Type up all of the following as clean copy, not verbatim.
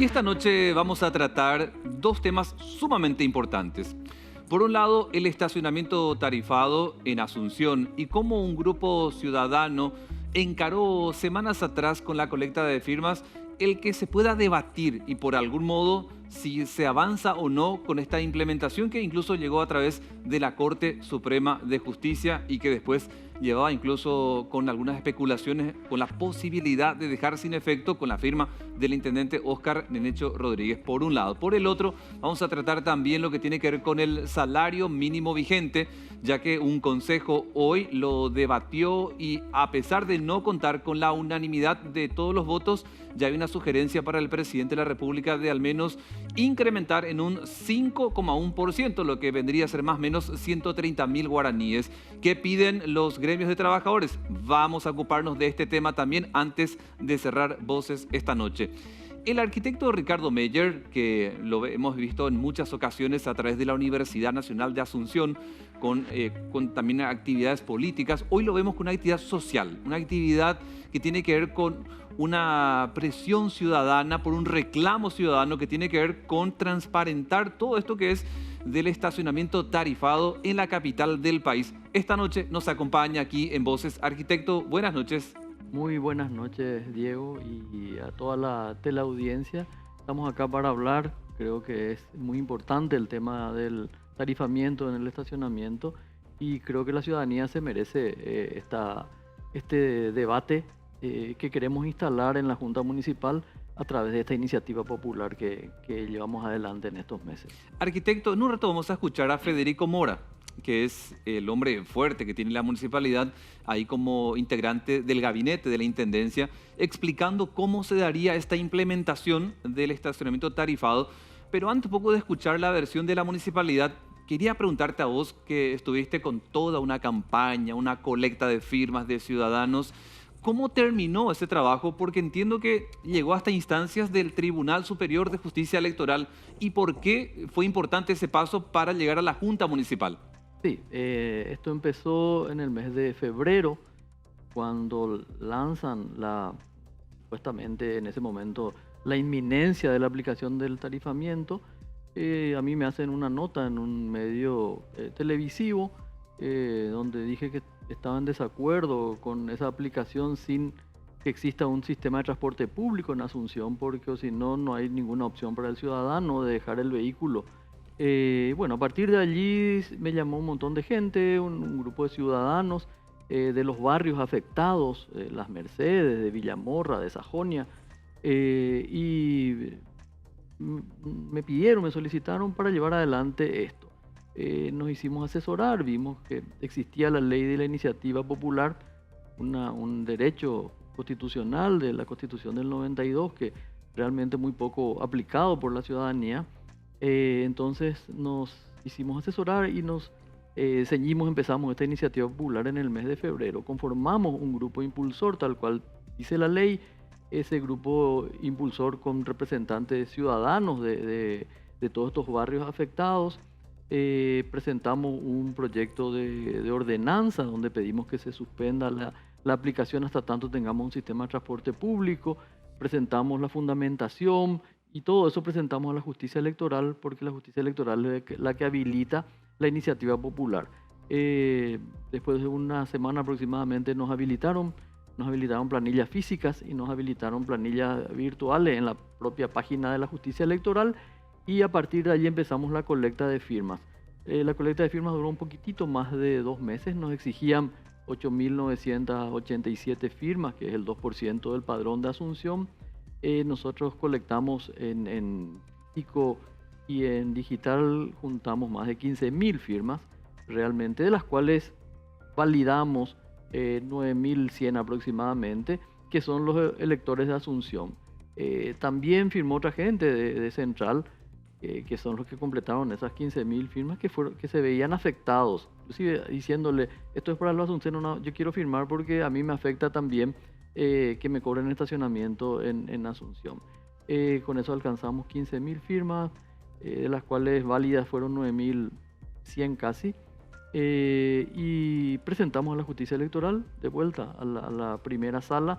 Y esta noche vamos a tratar dos temas sumamente importantes. Por un lado, el estacionamiento tarifado en Asunción y cómo un grupo ciudadano encaró semanas atrás con la colecta de firmas el que se pueda debatir y por algún modo si se avanza o no con esta implementación que incluso llegó a través de la Corte Suprema de Justicia y que después llevaba incluso con algunas especulaciones con la posibilidad de dejar sin efecto con la firma del intendente Óscar Nenecho Rodríguez por un lado. Por el otro, vamos a tratar también lo que tiene que ver con el salario mínimo vigente, ya que un consejo hoy lo debatió y a pesar de no contar con la unanimidad de todos los votos, ya hay una sugerencia para el presidente de la República de al menos incrementar en un 5,1%, lo que vendría a ser más o menos 130.000 guaraníes. ¿Qué piden los gremios de trabajadores? Vamos a ocuparnos de este tema también antes de cerrar voces esta noche. El arquitecto Ricardo Meyer, que lo hemos visto en muchas ocasiones a través de la Universidad Nacional de Asunción, con también actividades políticas, hoy lo vemos con una actividad social, una actividad que tiene que ver con una presión ciudadana, por un reclamo ciudadano que tiene que ver con transparentar todo esto que es del estacionamiento tarifado en la capital del país. Esta noche nos acompaña aquí en Voces. Arquitecto, buenas noches. Muy buenas noches, Diego, y a toda la teleaudiencia. Estamos acá para hablar, creo que es muy importante el tema del tarifamiento en el estacionamiento y creo que la ciudadanía se merece este debate que queremos instalar en la Junta Municipal a través de esta iniciativa popular que llevamos adelante en estos meses. Arquitecto, en un rato vamos a escuchar a Federico Mora, que es el hombre fuerte que tiene la municipalidad, ahí como integrante del gabinete de la Intendencia, explicando cómo se daría esta implementación del estacionamiento tarifado. Pero antes un poco de escuchar la versión de la municipalidad, quería preguntarte a vos, que estuviste con toda una campaña, una colecta de firmas de ciudadanos, ¿cómo terminó ese trabajo? Porque entiendo que llegó hasta instancias del Tribunal Superior de Justicia Electoral. ¿Y por qué fue importante ese paso para llegar a la Junta Municipal? Sí, esto empezó en el mes de febrero, cuando lanzan supuestamente en ese momento, la inminencia de la aplicación del tarifamiento. A mí me hacen una nota en un medio televisivo, donde dije que estaba en desacuerdo con esa aplicación sin que exista un sistema de transporte público en Asunción, porque si no, no hay ninguna opción para el ciudadano de dejar el vehículo. Bueno, a partir de allí me llamó un montón de gente, un grupo de ciudadanos de los barrios afectados, Las Mercedes, de Villamorra, de Sajonia, y me solicitaron para llevar adelante esto. Nos hicimos asesorar, vimos que existía la ley de la iniciativa popular, un derecho constitucional de la Constitución del 92, que realmente muy poco aplicado por la ciudadanía. Entonces nos hicimos asesorar y nos empezamos esta iniciativa popular en el mes de febrero. Conformamos un grupo impulsor, tal cual dice la ley. Ese grupo impulsor con representantes ciudadanos de todos estos barrios afectados. Presentamos un proyecto de ordenanza donde pedimos que se suspenda la aplicación hasta tanto tengamos un sistema de transporte público. Presentamos la fundamentación y todo eso presentamos a la justicia electoral, porque la justicia electoral es la que habilita la iniciativa popular. Después de una semana aproximadamente nos habilitaron planillas físicas y nos habilitaron planillas virtuales en la propia página de la justicia electoral, y a partir de allí empezamos la colecta de firmas. La colecta de firmas duró un poquitito más de 2 meses. Nos exigían 8.987 firmas, que es el 2% del padrón de Asunción. Nosotros colectamos en físico y en digital, juntamos más de 15.000 firmas realmente, de las cuales validamos 9.100 aproximadamente, que son los electores de Asunción. También firmó otra gente de Central, que son los que completaron esas 15.000 firmas que se veían afectados, inclusive diciéndole, esto es para los asunciones, no, yo quiero firmar porque a mí me afecta también que me cobren estacionamiento en Asunción. Con eso alcanzamos 15.000 firmas, de las cuales válidas fueron 9.100 casi, y presentamos a la justicia electoral de vuelta a la primera sala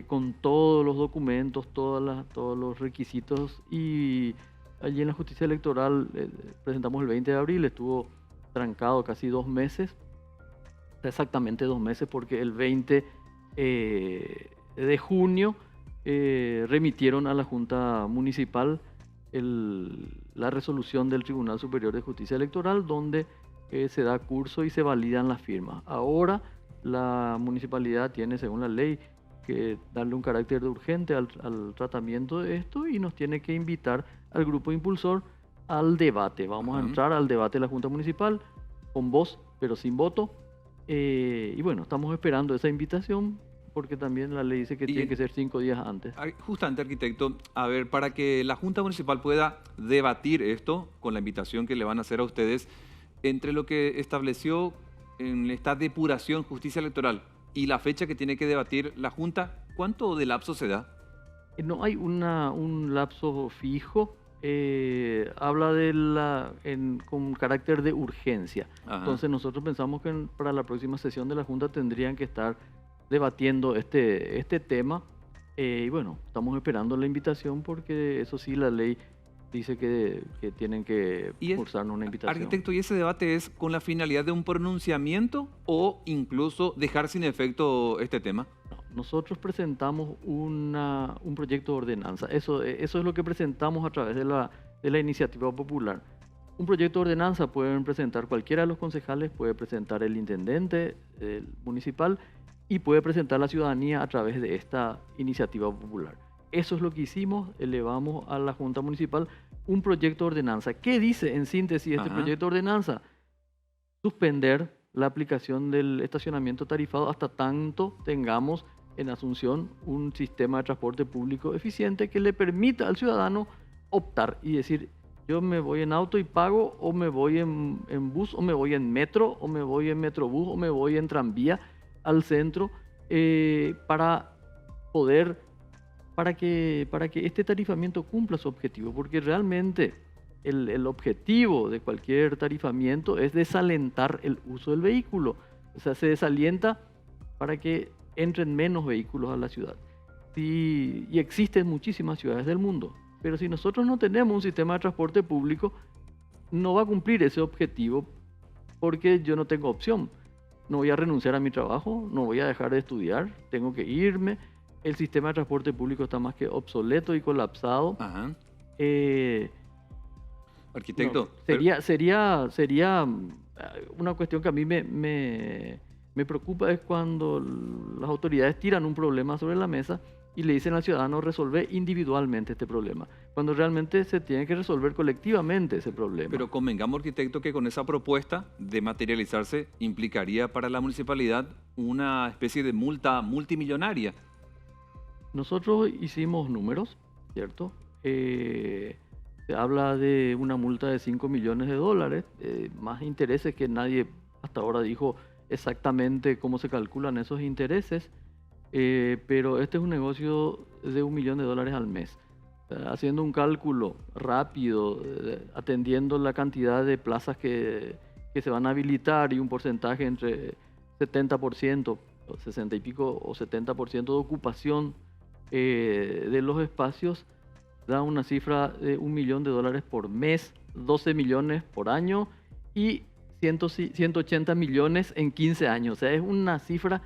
con todos los documentos, todos los requisitos. Y allí en la justicia electoral presentamos el 20 de abril, estuvo trancado casi 2 meses, exactamente 2 meses, porque el 20 de junio remitieron a la Junta Municipal la resolución del Tribunal Superior de Justicia Electoral, donde se da curso y se validan las firmas. Ahora la municipalidad tiene, según la ley, que darle un carácter de urgente al tratamiento de esto y nos tiene que invitar al grupo impulsor al debate. Vamos a entrar al debate de la Junta Municipal con voz, pero sin voto. Y bueno, estamos esperando esa invitación porque también la ley dice que tiene que ser 5 días antes. Justamente, arquitecto, a ver, para que la Junta Municipal pueda debatir esto con la invitación que le van a hacer a ustedes, entre lo que estableció en esta depuración justicia electoral y la fecha que tiene que debatir la Junta, ¿cuánto de lapso se da? No hay un lapso fijo. Habla con carácter de urgencia. Ajá. Entonces nosotros pensamos que para la próxima sesión de la Junta tendrían que estar debatiendo este tema. Y bueno, estamos esperando la invitación porque eso sí, la ley dice que tienen que cursarnos una invitación. Arquitecto, ¿y ese debate es con la finalidad de un pronunciamiento o incluso dejar sin efecto este tema? No, nosotros presentamos un proyecto de ordenanza. Eso es lo que presentamos a través de la iniciativa popular. Un proyecto de ordenanza pueden presentar cualquiera de los concejales, puede presentar el intendente municipal y puede presentar la ciudadanía a través de esta iniciativa popular. Eso es lo que hicimos, elevamos a la Junta Municipal un proyecto de ordenanza. ¿Qué dice en síntesis este proyecto de ordenanza? Suspender la aplicación del estacionamiento tarifado hasta tanto tengamos en Asunción un sistema de transporte público eficiente que le permita al ciudadano optar y decir, yo me voy en auto y pago, o me voy en bus, o me voy en metro, o me voy en metrobús, o me voy en tranvía al centro, para que este tarifamiento cumpla su objetivo, porque realmente el objetivo de cualquier tarifamiento es desalentar el uso del vehículo. O sea, se desalienta para que entren menos vehículos a la ciudad. Y existen muchísimas ciudades del mundo, pero si nosotros no tenemos un sistema de transporte público, no va a cumplir ese objetivo porque yo no tengo opción. No voy a renunciar a mi trabajo, no voy a dejar de estudiar, tengo que irme. El sistema de transporte público está más que obsoleto y colapsado. Ajá. Arquitecto. No, sería una cuestión que a mí me preocupa, es cuando las autoridades tiran un problema sobre la mesa y le dicen al ciudadano resolver individualmente este problema, cuando realmente se tiene que resolver colectivamente ese problema. Pero convengamos, arquitecto, que con esa propuesta de materializarse implicaría para la municipalidad una especie de multa multimillonaria. Nosotros hicimos números, ¿cierto? Se habla de una multa de $5 millones, más intereses que nadie hasta ahora dijo exactamente cómo se calculan esos intereses, pero este es un negocio de $1 millón al mes. Haciendo un cálculo rápido, atendiendo la cantidad de plazas que se van a habilitar y un porcentaje entre 70%, 60 y pico o 70% de ocupación de los espacios, da una cifra de $1 millón por mes, 12 millones por año y 180 millones en 15 años. O sea, es una cifra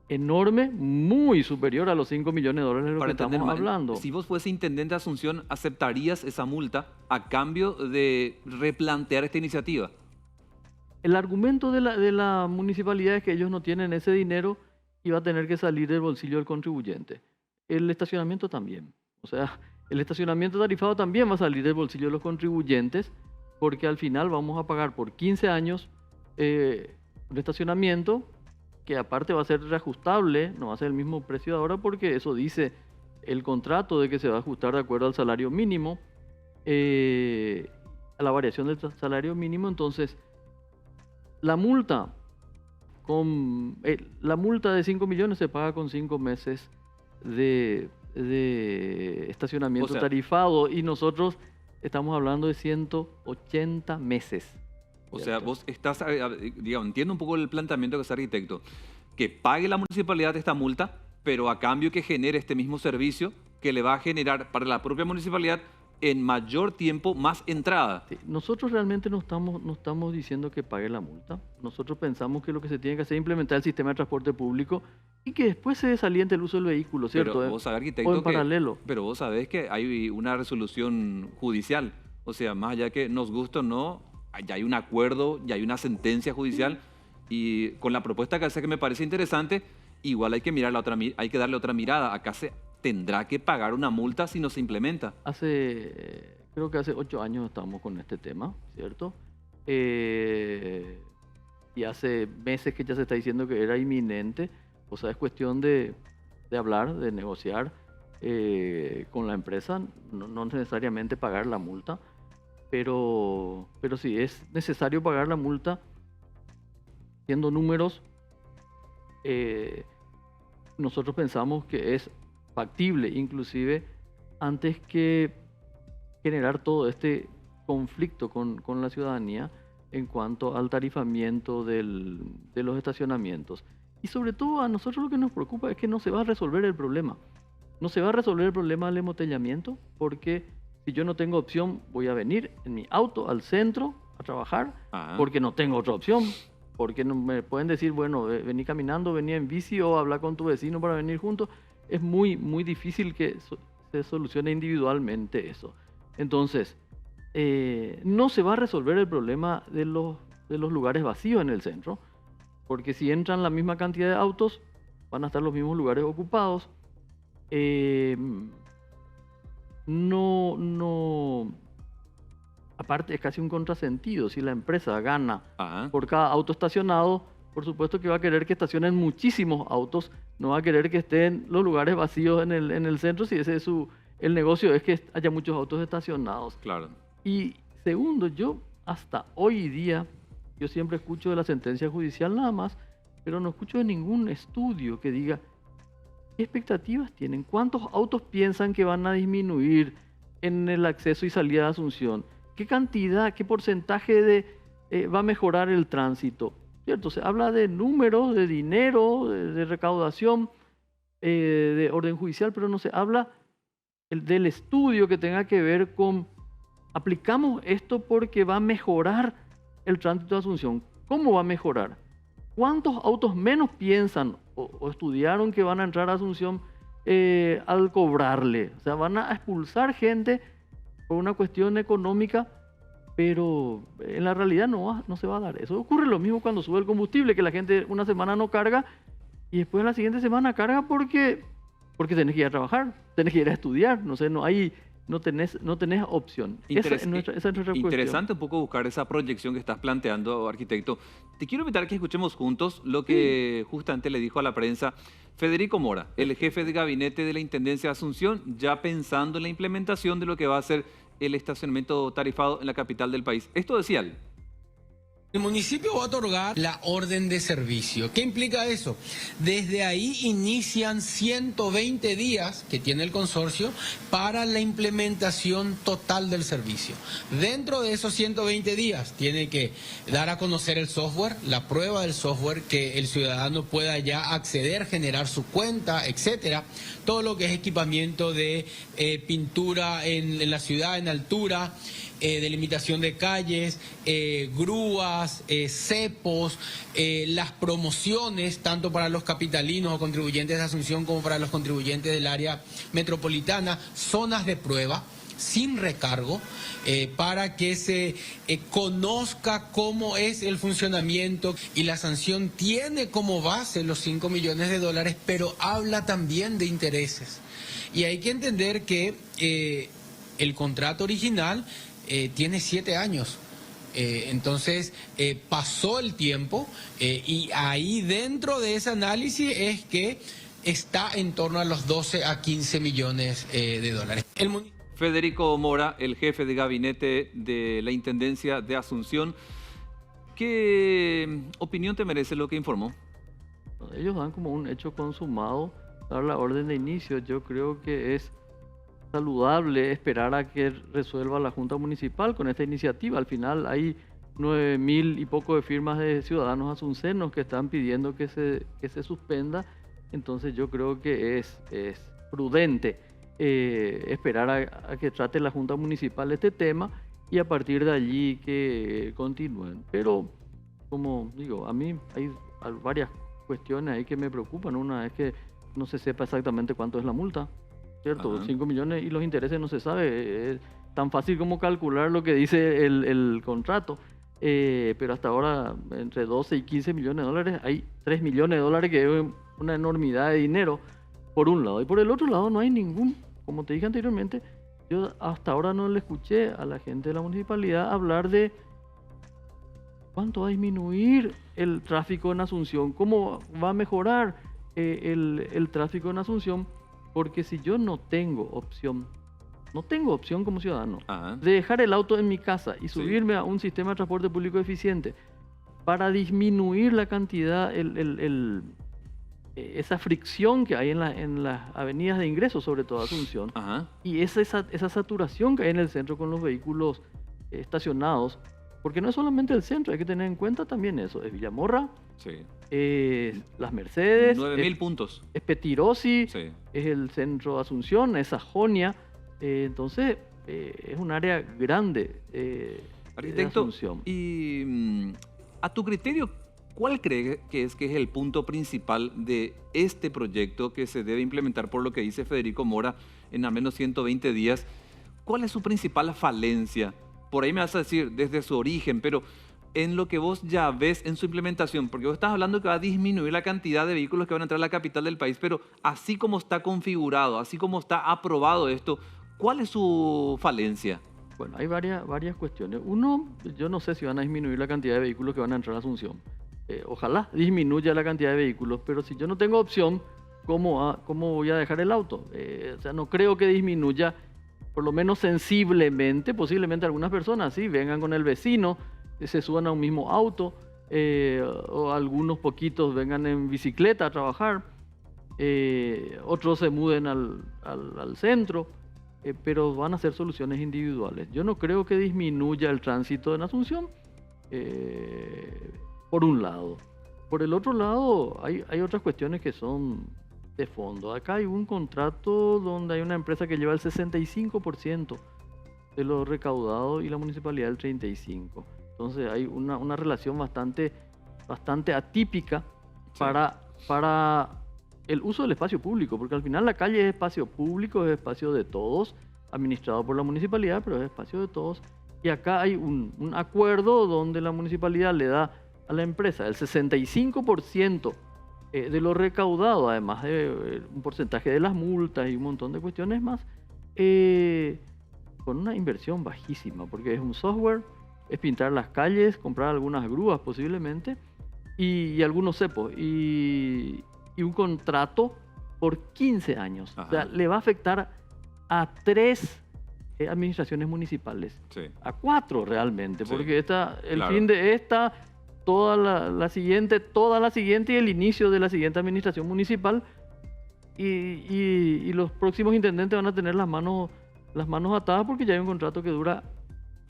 enorme, muy superior a los $5 millones de lo que estamos hablando. Si vos fuese intendente de Asunción, ¿aceptarías esa multa a cambio de replantear esta iniciativa? El argumento de la municipalidad es que ellos no tienen ese dinero y va a tener que salir del bolsillo del contribuyente. El estacionamiento también. O sea, el estacionamiento tarifado también va a salir del bolsillo de los contribuyentes, porque al final vamos a pagar por 15 años un estacionamiento que aparte va a ser reajustable, no va a ser el mismo precio de ahora, porque eso dice el contrato de que se va a ajustar de acuerdo al salario mínimo, a la variación del salario mínimo. Entonces, la multa de 5 millones se paga con 5 meses de estacionamiento tarifado, y nosotros estamos hablando de 180 meses. O sea, vos digamos, entiendo un poco el planteamiento que hace arquitecto, que pague la municipalidad esta multa, pero a cambio que genere este mismo servicio que le va a generar para la propia municipalidad en mayor tiempo más entrada. Sí, nosotros realmente no estamos diciendo que pague la multa. Nosotros pensamos que lo que se tiene que hacer es implementar el sistema de transporte público y que después se desaliente el uso del vehículo, ¿cierto? Pero vos sabés, arquitecto, O en paralelo. pero vos sabés que hay una resolución judicial. O sea, más allá que nos guste o no, ya hay un acuerdo, ya hay una sentencia judicial. Y con la propuesta que hace, que me parece interesante, igual hay que mirar hay que darle otra mirada. Acá se tendrá que pagar una multa si no se implementa. Creo que hace 8 años estamos con este tema, ¿cierto? Y hace meses que ya se está diciendo que era inminente. O sea, es cuestión de hablar, de negociar con la empresa, no necesariamente pagar la multa, pero sí, es necesario pagar la multa, siendo números. Nosotros pensamos que es factible, inclusive antes que generar todo este conflicto con la ciudadanía en cuanto al tarifamiento de los estacionamientos. Y sobre todo a nosotros lo que nos preocupa es que no se va a resolver el problema. No se va a resolver el problema del embotellamiento, porque si yo no tengo opción, voy a venir en mi auto al centro a trabajar, porque no tengo otra opción. Porque no me pueden decir, bueno, vení caminando, vení en bici o habla con tu vecino para venir juntos. Es muy, muy difícil que se solucione individualmente eso. Entonces, no se va a resolver el problema de los lugares vacíos en el centro, porque si entran la misma cantidad de autos, van a estar los mismos lugares ocupados. Aparte es casi un contrasentido. Si la empresa gana por cada auto estacionado, por supuesto que va a querer que estacionen muchísimos autos, no va a querer que estén los lugares vacíos en el centro, si ese es el negocio, es que haya muchos autos estacionados. Claro. Y segundo, yo hasta hoy día, yo siempre escucho de la sentencia judicial nada más, pero no escucho de ningún estudio que diga qué expectativas tienen, cuántos autos piensan que van a disminuir en el acceso y salida de Asunción, qué cantidad, qué porcentaje va a mejorar el tránsito, ¿cierto? Se habla de números, de dinero, de recaudación, de orden judicial, pero no se habla del estudio que tenga que ver con aplicamos esto porque va a mejorar el tránsito de Asunción. ¿Cómo va a mejorar? ¿Cuántos autos menos piensan o estudiaron que van a entrar a Asunción al cobrarle? O sea, van a expulsar gente por una cuestión económica, pero en la realidad no se va a dar eso. Ocurre lo mismo cuando sube el combustible, que la gente una semana no carga y después la siguiente semana carga porque tenés que ir a trabajar, tenés que ir a estudiar, no sé, no tenés opción. Esa es nuestra cuestión. Interesante un poco buscar esa proyección que estás planteando, arquitecto. Te quiero invitar a que escuchemos juntos lo que justamente le dijo a la prensa Federico Mora, el jefe de gabinete de la Intendencia de Asunción, ya pensando en la implementación de lo que va a ser el estacionamiento tarifado en la capital del país. Esto decía él. El municipio va a otorgar la orden de servicio. ¿Qué implica eso? Desde ahí inician 120 días que tiene el consorcio para la implementación total del servicio. Dentro de esos 120 días tiene que dar a conocer el software, la prueba del software, que el ciudadano pueda ya acceder, generar su cuenta, etcétera. Todo lo que es equipamiento de pintura en la ciudad, en altura, delimitación de calles, grúas, cepos, las promociones, tanto para los capitalinos o contribuyentes de Asunción como para los contribuyentes del área metropolitana, zonas de prueba sin recargo, para que se conozca cómo es el funcionamiento, y la sanción tiene como base los 5 millones de dólares, pero habla también de intereses. Y hay que entender que el contrato original tiene 7 años. Entonces pasó el tiempo y ahí dentro de ese análisis es que está en torno a los 12 a 15 millones de dólares. Federico Mora, el jefe de gabinete de la Intendencia de Asunción. ¿Qué opinión te merece lo que informó? Ellos dan como un hecho consumado dar la orden de inicio. Yo creo que es saludable esperar a que resuelva la Junta Municipal con esta iniciativa. Al final hay 9.000 y poco de firmas de ciudadanos asuncenos que están pidiendo que se suspenda Entonces yo creo que es prudente esperar a que trate la Junta Municipal este tema y a partir de allí que continúen. Pero, como digo, a mí hay varias cuestiones ahí que me preocupan. Una es que no se sepa exactamente cuánto es la multa, ¿cierto? Ajá. 5 millones y los intereses no se sabe. Es tan fácil como calcular lo que dice el contrato. Pero hasta ahora, entre 12 y 15 millones de dólares, hay 3 millones de dólares, que es una enormidad de dinero, por un lado. Y por el otro lado no hay ningún, como te dije anteriormente, yo hasta ahora no le escuché a la gente de la municipalidad hablar de cuánto va a disminuir el tráfico en Asunción, cómo va a mejorar el tráfico en Asunción, porque si yo no tengo opción como ciudadano Ajá. de dejar el auto en mi casa y Sí. subirme a un sistema de transporte público eficiente para disminuir la cantidad, esa fricción que hay en las avenidas de ingreso, sobre todo Asunción, Ajá. y esa saturación que hay en el centro con los vehículos estacionados, porque no es solamente el centro, hay que tener en cuenta también eso, es Villamorra, Sí. las Mercedes, 9.000 puntos. es Petirosi, Sí. es el centro de Asunción, es Sajonia, entonces es un área grande de Arquitecto, Asunción. y a tu criterio, ¿cuál cree que es el punto principal de este proyecto que se debe implementar por lo que dice Federico Mora en al menos 120 días? ¿Cuál es su principal falencia? Por ahí me vas a decir desde su origen, pero en lo que vos ya ves en su implementación, porque vos estás hablando que va a disminuir la cantidad de vehículos que van a entrar a la capital del país, pero así como está configurado, así como está aprobado esto, ¿cuál es su falencia? Bueno, hay varias cuestiones. Uno, yo no sé si van a disminuir la cantidad de vehículos que van a entrar a Asunción. Ojalá disminuya la cantidad de vehículos, pero si yo no tengo opción, ¿cómo voy a dejar el auto? O sea, no creo que disminuya, por lo menos sensiblemente. Posiblemente algunas personas sí vengan con el vecino, se suban a un mismo auto, o algunos poquitos vengan en bicicleta a trabajar, otros se muden al centro. Pero van a ser soluciones individuales. Yo no creo que disminuya el tránsito en Asunción, por un lado. Por el otro lado, hay otras cuestiones que son de fondo. Acá hay un contrato donde hay una empresa que lleva el 65% de lo recaudado y la municipalidad el 35%. Entonces hay una relación bastante atípica Sí. para el uso del espacio público, porque al final la calle es espacio público, es espacio de todos, administrado por la municipalidad, pero es espacio de todos. Y acá hay un acuerdo donde la municipalidad le da a la empresa el 65% de lo recaudado, además de un porcentaje de las multas y un montón de cuestiones más, con una inversión bajísima, porque es un software, es pintar las calles, comprar algunas grúas posiblemente, y algunos cepos, y un contrato por 15 años. Ajá. O sea, le va a afectar a 3 administraciones municipales, Sí. a 4 realmente, Sí, porque el claro. fin de esta, toda la siguiente y el inicio de la siguiente administración municipal, y los próximos intendentes van a tener las manos atadas, porque ya hay un contrato que dura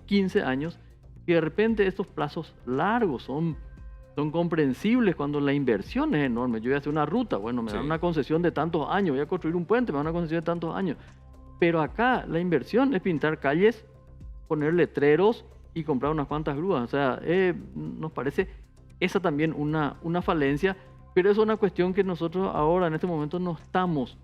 15 años, y de repente estos plazos largos son comprensibles cuando la inversión es enorme. Yo voy a hacer una ruta, bueno, me dan Sí. una concesión de tantos años, voy a construir un puente, me dan una concesión de tantos años. Pero acá la inversión es pintar calles, poner letreros y comprar unas cuantas grúas. O sea, nos parece esa también una falencia, pero es una cuestión que nosotros ahora en este momento no estamos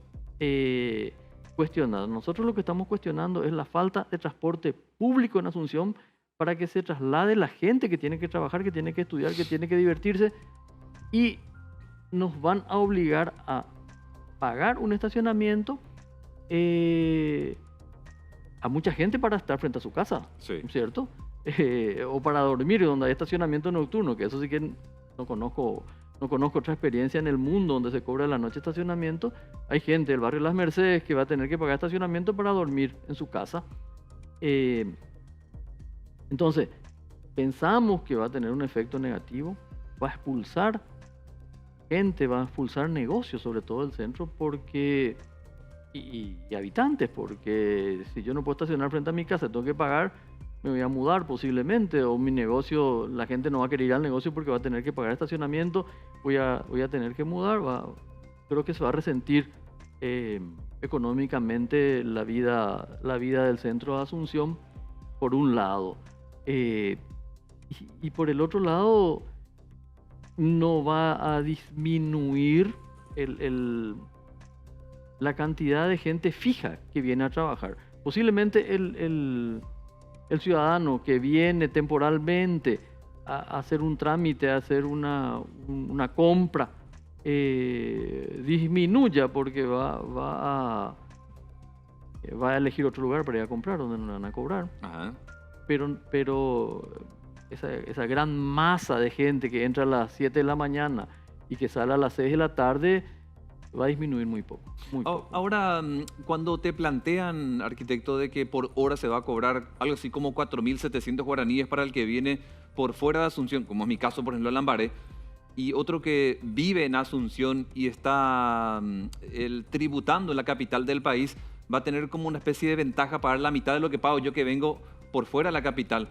cuestionando. Nosotros lo que estamos cuestionando es la falta de transporte público en Asunción, para que se traslade la gente que tiene que trabajar, que tiene que estudiar, que tiene que divertirse, y nos van a obligar a pagar un estacionamiento a mucha gente para estar frente a su casa, Sí. ¿cierto? O para dormir donde hay estacionamiento nocturno, que eso sí que no conozco otra experiencia en el mundo donde se cobra la noche estacionamiento. Hay gente del barrio Las Mercedes que va a tener que pagar estacionamiento para dormir en su casa. Entonces, pensamos que va a tener un efecto negativo, va a expulsar gente, va a expulsar negocios, sobre todo del centro, porque y habitantes, porque si yo no puedo estacionar frente a mi casa, tengo que pagar, me voy a mudar posiblemente, o mi negocio, la gente no va a querer ir al negocio porque va a tener que pagar estacionamiento, voy a tener que mudar, creo que se va a resentir económicamente la vida del centro de Asunción, por un lado. Y por el otro lado, no va a disminuir la cantidad de gente fija que viene a trabajar. Posiblemente el ciudadano que viene temporalmente a hacer un trámite, a hacer una compra, disminuya porque va a elegir otro lugar para ir a comprar, donde no le van a cobrar. Ajá. Pero esa gran masa de gente que entra a las 7 de la mañana y que sale a las 6 de la tarde va a disminuir muy poco. Muy poco. Ahora, cuando te plantean, arquitecto, de que por hora se va a cobrar algo así como 4.700 guaraníes para el que viene por fuera de Asunción, como es mi caso, por ejemplo, en Lambaré, y otro que vive en Asunción y está tributando en la capital del país, va a tener como una especie de ventaja pagar la mitad de lo que pago yo que vengo por fuera de la capital.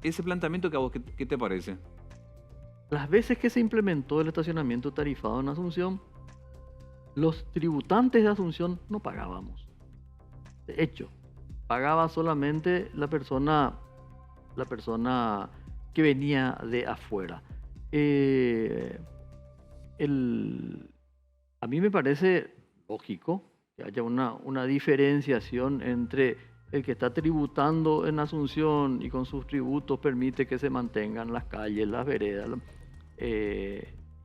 Ese planteamiento, que a vos, ¿qué te parece? Las veces que se implementó el estacionamiento tarifado en Asunción, los tributantes de Asunción no pagábamos. De hecho, pagaba solamente la persona que venía de afuera. A mí me parece lógico que haya una diferenciación entre el que está tributando en Asunción y con sus tributos permite que se mantengan las calles, las veredas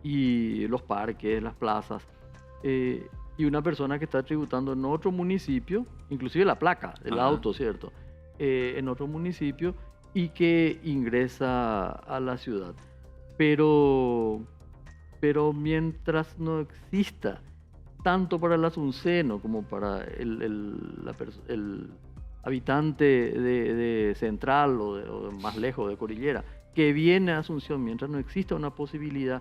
y los parques, las plazas, y una persona que está tributando en otro municipio, inclusive la placa del auto, ¿cierto? En otro municipio y que ingresa a la ciudad. Pero mientras no exista, tanto para el asunceno como para el habitante de Central o de más lejos, de Cordillera, que viene a Asunción, mientras no exista una posibilidad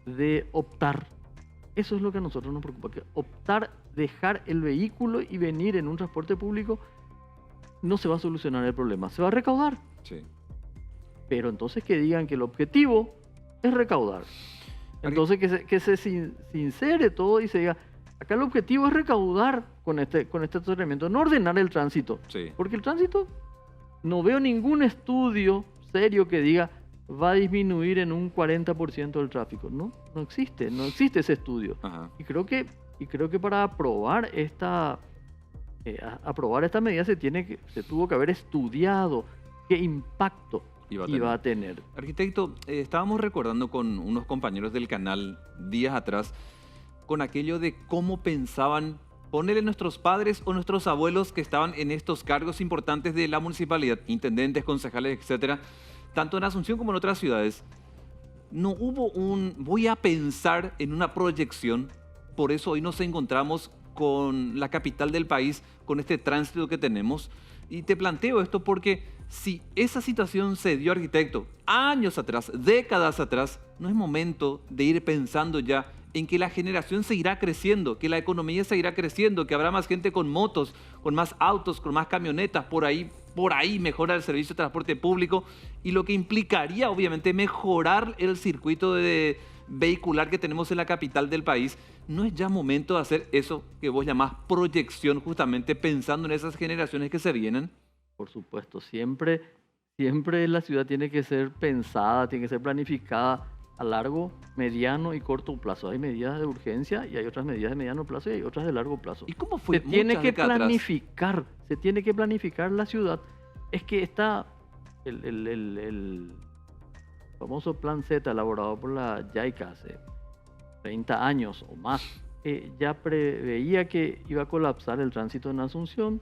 de optar, eso es lo que a nosotros nos preocupa, que optar, dejar el vehículo y venir en un transporte público, no se va a solucionar el problema, se va a recaudar. Sí. Pero entonces que digan que el objetivo es recaudar. Entonces que se sincere todo y se diga, acá el objetivo es recaudar con este estacionamiento, no ordenar el tránsito. Sí. Porque el tránsito, no veo ningún estudio serio que diga va a disminuir en un 40% el tráfico. No existe ese estudio. Ajá. Y creo que para aprobar esta medida se tuvo que haber estudiado qué impacto iba a tener. Arquitecto, estábamos recordando con unos compañeros del canal días atrás con aquello de cómo pensaban ponerle nuestros padres o nuestros abuelos que estaban en estos cargos importantes de la municipalidad, intendentes, concejales, etcétera, tanto en Asunción como en otras ciudades. No hubo voy a pensar en una proyección, por eso hoy nos encontramos con la capital del país, con este tránsito que tenemos. Y te planteo esto porque si esa situación se dio, arquitecto, años atrás, décadas atrás, no es momento de ir pensando ya en que la generación seguirá creciendo, que la economía seguirá creciendo, que habrá más gente con motos, con más autos, con más camionetas, por ahí mejora el servicio de transporte público y lo que implicaría obviamente mejorar el circuito vehicular que tenemos en la capital del país. ¿No es ya momento de hacer eso que vos llamás proyección, justamente pensando en esas generaciones que se vienen? Por supuesto, siempre la ciudad tiene que ser pensada, tiene que ser planificada a largo, mediano y corto plazo. Hay medidas de urgencia y hay otras medidas de mediano plazo y hay otras de largo plazo. ¿Y cómo fue? Se tiene que planificar la ciudad. Es que está el famoso Plan Z elaborado por la JICA hace 30 años o más, ya preveía que iba a colapsar el tránsito en Asunción.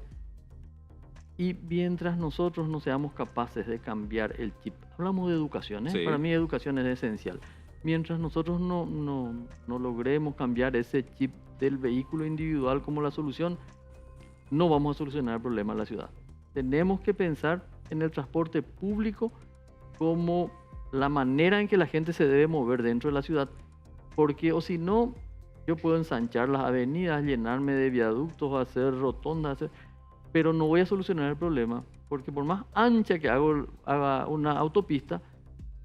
Y mientras nosotros no seamos capaces de cambiar el chip, hablamos de educación, Sí. Para mí educación es esencial. Mientras nosotros no logremos cambiar ese chip del vehículo individual como la solución, no vamos a solucionar el problema de la ciudad. Tenemos que pensar en el transporte público como la manera en que la gente se debe mover dentro de la ciudad, porque o si no, yo puedo ensanchar las avenidas, llenarme de viaductos, hacer rotondas, pero no voy a solucionar el problema, porque por más ancha que haga una autopista,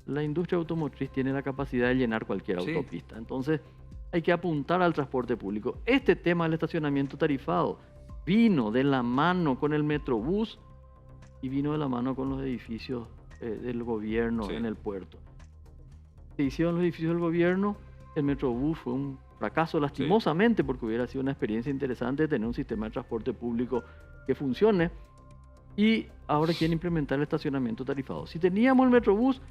la industria automotriz tiene la capacidad de llenar cualquier Sí. autopista. Entonces, hay que apuntar al transporte público. Este tema del estacionamiento tarifado vino de la mano con el Metrobús y vino de la mano con los edificios del gobierno en el puerto. Se hicieron los edificios del gobierno, el Metrobús fue un fracaso lastimosamente porque hubiera sido una experiencia interesante tener un sistema de transporte público que funcione, y ahora quieren implementar el estacionamiento tarifado. Si teníamos el Metrobús,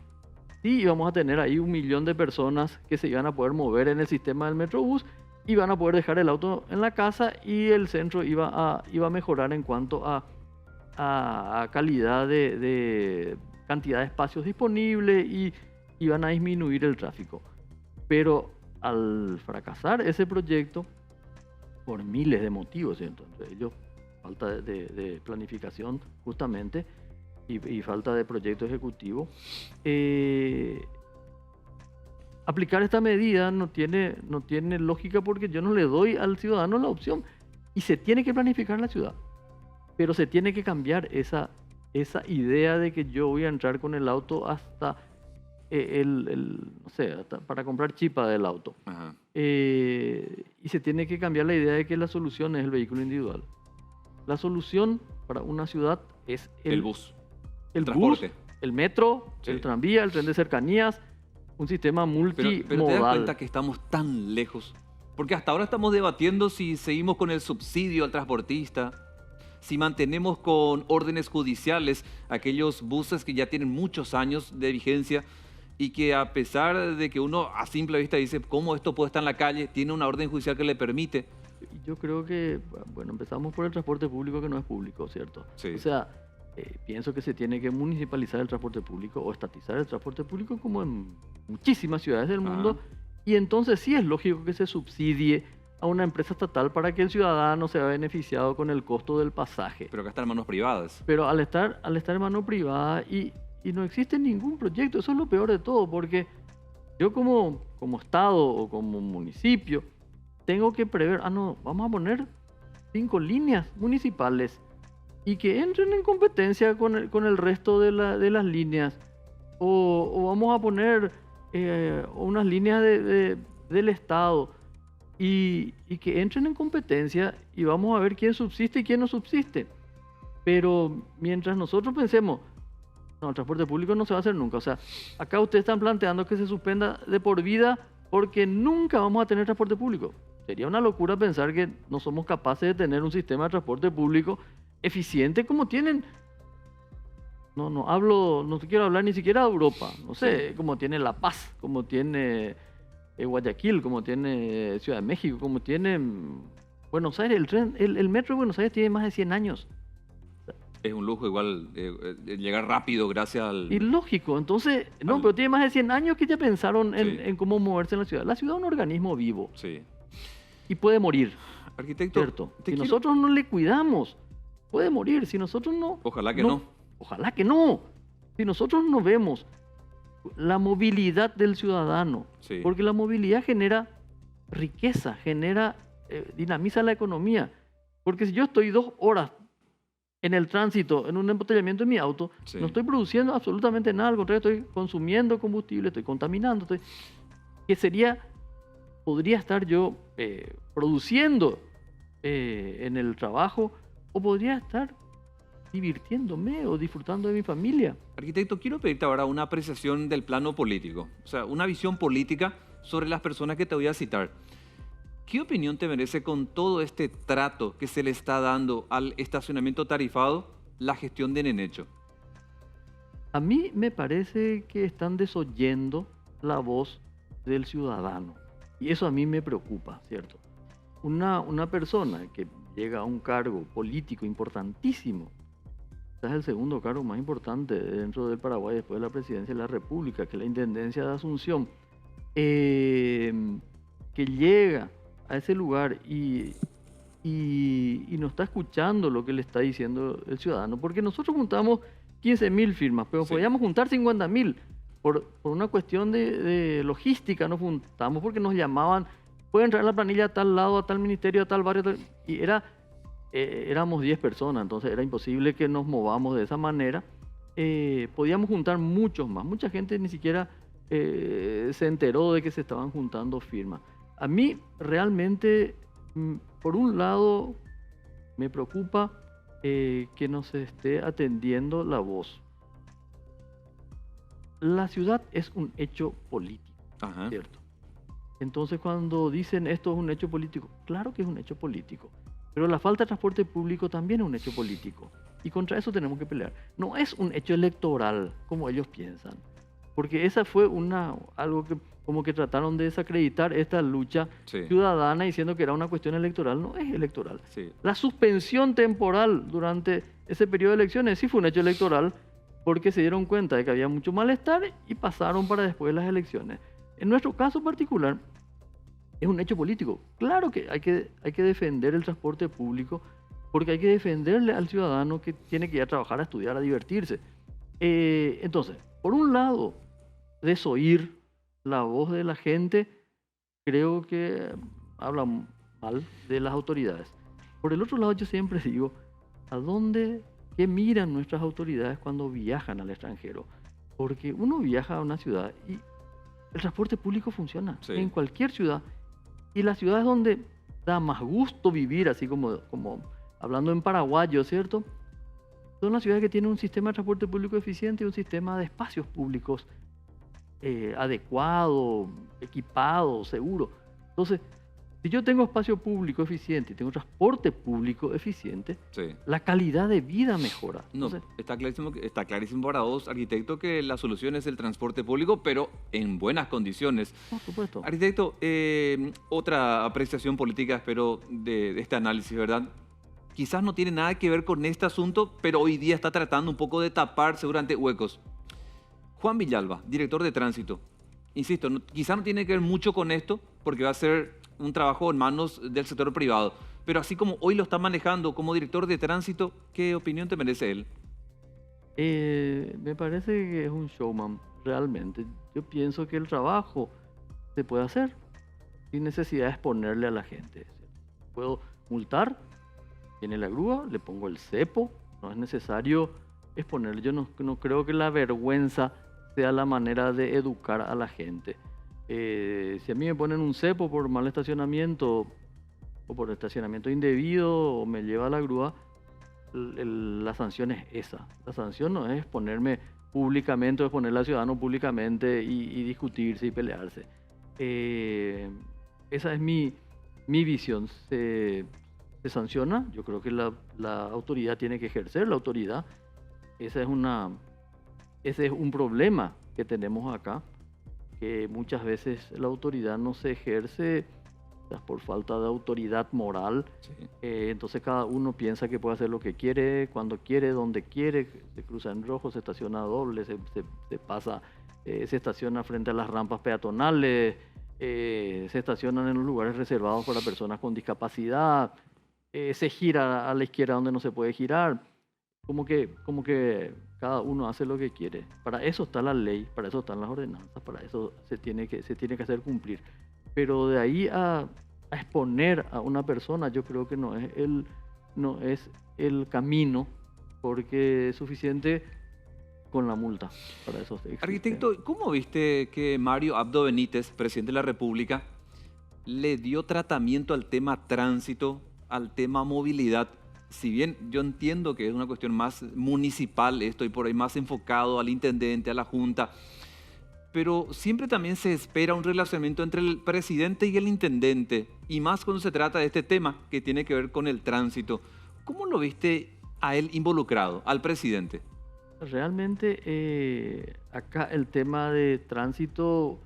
sí íbamos a tener ahí 1 millón de personas que se iban a poder mover en el sistema del Metrobús, iban a poder dejar el auto en la casa y el centro iba a mejorar en cuanto a calidad de cantidad de espacios disponibles y iban a disminuir el tráfico. Pero al fracasar ese proyecto, por miles de motivos, entonces ellos, falta de planificación justamente y falta de proyecto ejecutivo, aplicar esta medida no tiene lógica porque yo no le doy al ciudadano la opción y se tiene que planificar la ciudad, pero se tiene que cambiar esa idea de que yo voy a entrar con el auto hasta no sé, hasta para comprar chipa del auto. Y se tiene que cambiar la idea de que la solución es el vehículo individual. La solución para una ciudad es el bus. El transporte. bus, el metro, el tranvía, el tren de cercanías, un sistema multimodal. Pero te das cuenta que estamos tan lejos. Porque hasta ahora estamos debatiendo si seguimos con el subsidio al transportista, si mantenemos con órdenes judiciales aquellos buses que ya tienen muchos años de vigencia y que a pesar de que uno a simple vista dice cómo esto puede estar en la calle, tiene una orden judicial que le permite. Yo creo que, bueno, empezamos por el transporte público que no es público, ¿cierto? Sí. O sea, pienso que se tiene que municipalizar el transporte público o estatizar el transporte público como en muchísimas ciudades del mundo, y entonces sí es lógico que se subsidie a una empresa estatal para que el ciudadano se vea beneficiado con el costo del pasaje. Pero acá está en manos privadas. Pero al estar en mano privada y no existe ningún proyecto, eso es lo peor de todo, porque yo como Estado o como municipio tengo que prever, no, vamos a poner 5 líneas municipales y que entren en competencia con el resto de las líneas, o vamos a poner unas líneas del Estado y que entren en competencia y vamos a ver quién subsiste y quién no subsiste. Pero mientras nosotros pensemos, no, el transporte público no se va a hacer nunca. O sea, acá ustedes están planteando que se suspenda de por vida porque nunca vamos a tener transporte público. Sería una locura pensar que no somos capaces de tener un sistema de transporte público eficiente como tienen. No quiero hablar ni siquiera de Europa. No sé, como tiene La Paz, como tiene Guayaquil, como tiene Ciudad de México, como tiene Buenos Aires. El metro de Buenos Aires tiene más de 100 años. Es un lujo igual llegar rápido gracias al... Y lógico, entonces, pero tiene más de 100 años que ya pensaron en cómo moverse en la ciudad. La ciudad es un organismo vivo. Sí. Y puede morir. Arquitecto, ¿cierto? Si nosotros no le cuidamos, puede morir. Si nosotros no... Ojalá que no. Ojalá que no. Si nosotros no vemos la movilidad del ciudadano, porque la movilidad genera riqueza, dinamiza la economía. Porque si yo estoy 2 horas en el tránsito, en un embotellamiento de mi auto, no estoy produciendo absolutamente nada, al contrario, estoy consumiendo combustible, estoy contaminando, podría estar yo produciendo en el trabajo, o podría estar divirtiéndome o disfrutando de mi familia. Arquitecto, quiero pedirte ahora una apreciación del plano político, o sea, una visión política sobre las personas que te voy a citar. ¿Qué opinión te merece con todo este trato que se le está dando al estacionamiento tarifado la gestión de Nenecho? A mí me parece que están desoyendo la voz del ciudadano. Y eso a mí me preocupa, ¿cierto? Una persona que llega a un cargo político importantísimo, es el segundo cargo más importante dentro del Paraguay después de la presidencia de la República, que es la Intendencia de Asunción, que llega a ese lugar y no está escuchando lo que le está diciendo el ciudadano, porque nosotros juntamos 15.000 firmas, pero podíamos juntar 50.000. Por una cuestión de logística nos juntamos, porque nos llamaban, puede entrar en la planilla a tal lado, a tal ministerio, a tal barrio, y éramos 10 personas, entonces era imposible que nos movamos de esa manera. Podíamos juntar muchos más, mucha gente ni siquiera se enteró de que se estaban juntando firmas. A mí realmente, por un lado, me preocupa que no se esté atendiendo la voz. La ciudad es un hecho político, Ajá. ¿cierto? Entonces, cuando dicen esto es un hecho político, claro que es un hecho político, pero la falta de transporte público también es un hecho político. Y contra eso tenemos que pelear. No es un hecho electoral, como ellos piensan, porque esa fue algo que como que trataron de desacreditar esta lucha Sí, ciudadana diciendo que era una cuestión electoral. No es electoral. sí. La suspensión temporal durante ese periodo de elecciones sí fue un hecho electoral porque se dieron cuenta de que había mucho malestar y pasaron para después de las elecciones. En nuestro caso particular, es un hecho político. Claro que hay que defender el transporte público porque hay que defenderle al ciudadano que tiene que ir a trabajar, a estudiar, a divertirse. Entonces, por un lado, desoír la voz de la gente, creo que habla mal de las autoridades. Por el otro lado, yo siempre digo, ¿qué miran nuestras autoridades cuando viajan al extranjero? Porque uno viaja a una ciudad y el transporte público funciona Sí. en cualquier ciudad. Y las ciudades donde da más gusto vivir, así como hablando en paraguayo, ¿cierto? Son las ciudades que tienen un sistema de transporte público eficiente y un sistema de espacios públicos adecuado, equipado, seguro. Entonces, si yo tengo espacio público eficiente y tengo transporte público eficiente, Sí. la calidad de vida mejora. No, Entonces, está clarísimo para vos, arquitecto, que la solución es el transporte público, pero en buenas condiciones. por supuesto. Arquitecto, otra apreciación política, espero, de este análisis, ¿verdad? Quizás no tiene nada que ver con este asunto, pero hoy día está tratando un poco de tapar seguramente huecos. Juan Villalba, director de tránsito. Insisto, quizás no tiene que ver mucho con esto, porque va a ser un trabajo en manos del sector privado. Pero así como hoy lo está manejando como director de tránsito, ¿qué opinión te merece él? Me parece que es un showman, realmente. Yo pienso que el trabajo se puede hacer sin necesidad de exponerle a la gente. Puedo multar, tiene la grúa, le pongo el cepo, no es necesario exponerle. Yo no creo que la vergüenza sea la manera de educar a la gente. Si a mí me ponen un cepo por mal estacionamiento o por estacionamiento indebido o me lleva a la grúa, la sanción es esa. La sanción no es exponerme públicamente o exponerle al ciudadano públicamente y discutirse y pelearse. Esa es mi visión. Se sanciona, yo creo que la autoridad tiene que ejercer la autoridad. Ese es un problema que tenemos acá, que muchas veces la autoridad no se ejerce por falta de autoridad moral. Sí. Entonces cada uno piensa que puede hacer lo que quiere, cuando quiere, donde quiere, se cruza en rojo, se estaciona doble, se pasa, se estaciona frente a las rampas peatonales, se estacionan en los lugares reservados para personas con discapacidad, se gira a la izquierda donde no se puede girar. Como que cada uno hace lo que quiere. Para eso está la ley, para eso están las ordenanzas, para eso se tiene que hacer cumplir. Pero de ahí a exponer a una persona, yo creo que no es el camino, porque es suficiente con la multa. Para eso existe. Arquitecto, ¿cómo viste que Mario Abdo Benítez, presidente de la República, le dio tratamiento al tema tránsito, al tema movilidad? Si bien yo entiendo que es una cuestión más municipal, estoy por ahí más enfocado al intendente, a la junta, pero siempre también se espera un relacionamiento entre el presidente y el intendente, y más cuando se trata de este tema que tiene que ver con el tránsito. ¿Cómo lo viste a él involucrado, al presidente? Realmente acá el tema de tránsito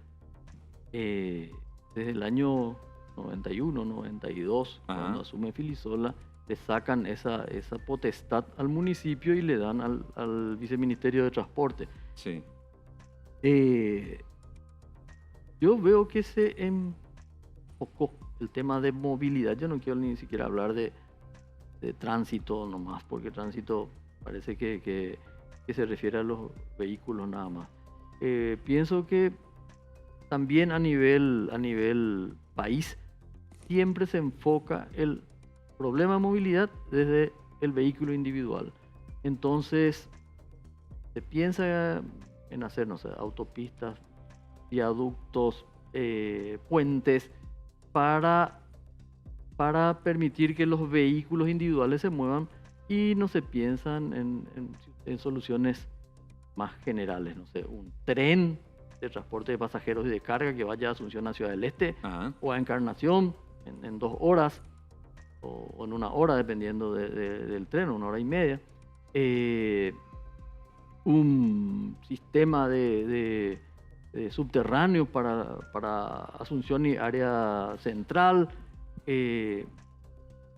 desde el año 91, 92, Ajá. cuando asume Filisola, le sacan esa potestad al municipio y le dan al viceministerio de transporte. Sí. Yo veo que se enfocó el tema de movilidad. Yo no quiero ni siquiera hablar de tránsito nomás, porque tránsito parece que se refiere a los vehículos nada más. Pienso que también a nivel país siempre se enfoca el problema de movilidad desde el vehículo individual. Entonces, se piensa en hacer, no sé, autopistas, viaductos, puentes, para, para permitir que los vehículos individuales se muevan y no se piensan en soluciones más generales, no sé, un tren de transporte de pasajeros y de carga que vaya a Asunción a Ciudad del Este Ajá. o a Encarnación en 2 horas o en 1 hora, dependiendo del tren, 1 hora y media. Un sistema de subterráneo para Asunción y área central, que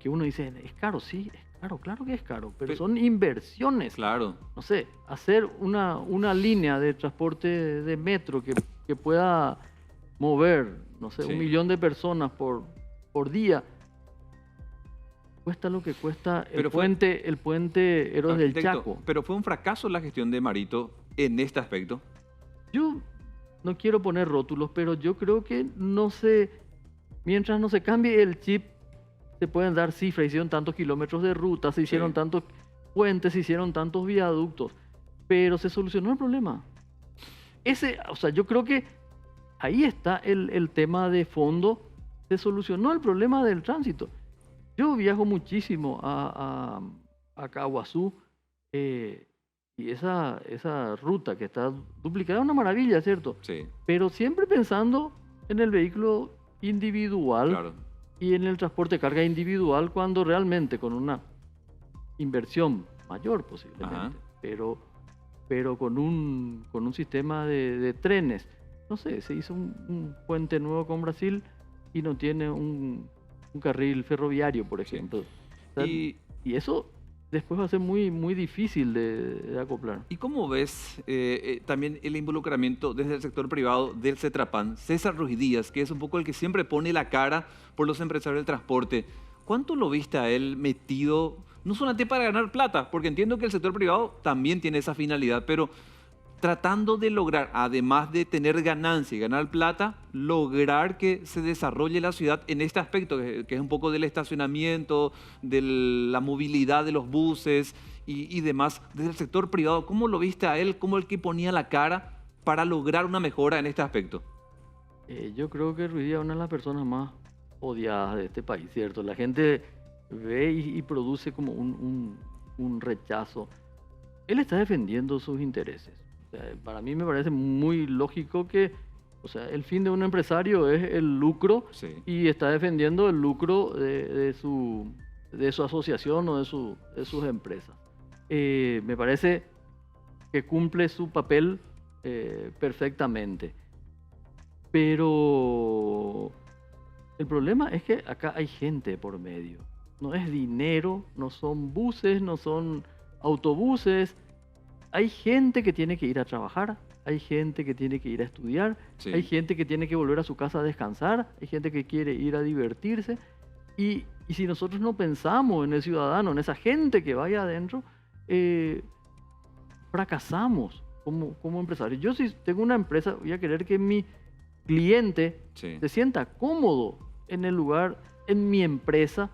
uno dice, es caro, sí, es caro, claro que es caro, pero son inversiones. Claro. No sé, hacer una línea de transporte de metro que pueda mover, no sé, Sí. 1 millón de personas por día, cuesta lo que cuesta Pero fue- el puente Héroes del Arquitecto, Chaco. pero fue un fracaso la gestión de Marito en este aspecto. Yo no quiero poner rótulos, pero yo creo que mientras no se cambie el chip, se pueden dar cifras. Hicieron tantos kilómetros de ruta, se hicieron Sí. tantos puentes, se hicieron tantos viaductos, pero se solucionó el problema. O sea, yo creo que ahí está el tema de fondo. Se solucionó el problema del tránsito. Yo viajo muchísimo a Caguazú, y esa ruta que está duplicada es una maravilla, ¿cierto? Sí, Pero siempre pensando en el vehículo individual claro. y en el transporte de carga individual, cuando realmente con una inversión mayor posiblemente, Ajá. pero con un sistema de trenes. No sé, se hizo un puente nuevo con Brasil y no tiene un carril ferroviario, por Sí. ejemplo. O sea, Y, y eso después va a ser muy, muy difícil de acoplar. ¿Y cómo ves también el involucramiento desde el sector privado del Cetrapan? César Ruiz Díaz, que es un poco el que siempre pone la cara por los empresarios del transporte. ¿Cuánto lo viste a él metido, no solamente para ganar plata, porque entiendo que el sector privado también tiene esa finalidad, pero tratando de lograr, además de tener ganancia y ganar plata, lograr que se desarrolle la ciudad en este aspecto, que es un poco del estacionamiento, de la movilidad de los buses y demás, desde el sector privado? ¿Cómo lo viste a él como el que ponía la cara para lograr una mejora en este aspecto? Yo creo que Ruiz Díaz es una de las personas más odiadas de este país, ¿cierto? La gente ve y produce como un rechazo. Él está defendiendo sus intereses. O sea, para mí me parece muy lógico que, o sea, el fin de un empresario es el lucro, Sí. y está defendiendo el lucro de su asociación o de sus empresas. Me parece que cumple su papel perfectamente. Pero el problema es que acá hay gente por medio. No es dinero, no son buses, no son autobuses. Hay gente que tiene que ir a trabajar, hay gente que tiene que ir a estudiar, Sí. hay gente que tiene que volver a su casa a descansar, hay gente que quiere ir a divertirse. Y si nosotros no pensamos en el ciudadano, en esa gente que vaya adentro, fracasamos como empresarios. Yo, si tengo una empresa, voy a querer que mi cliente Sí. se sienta cómodo en el lugar, en mi empresa,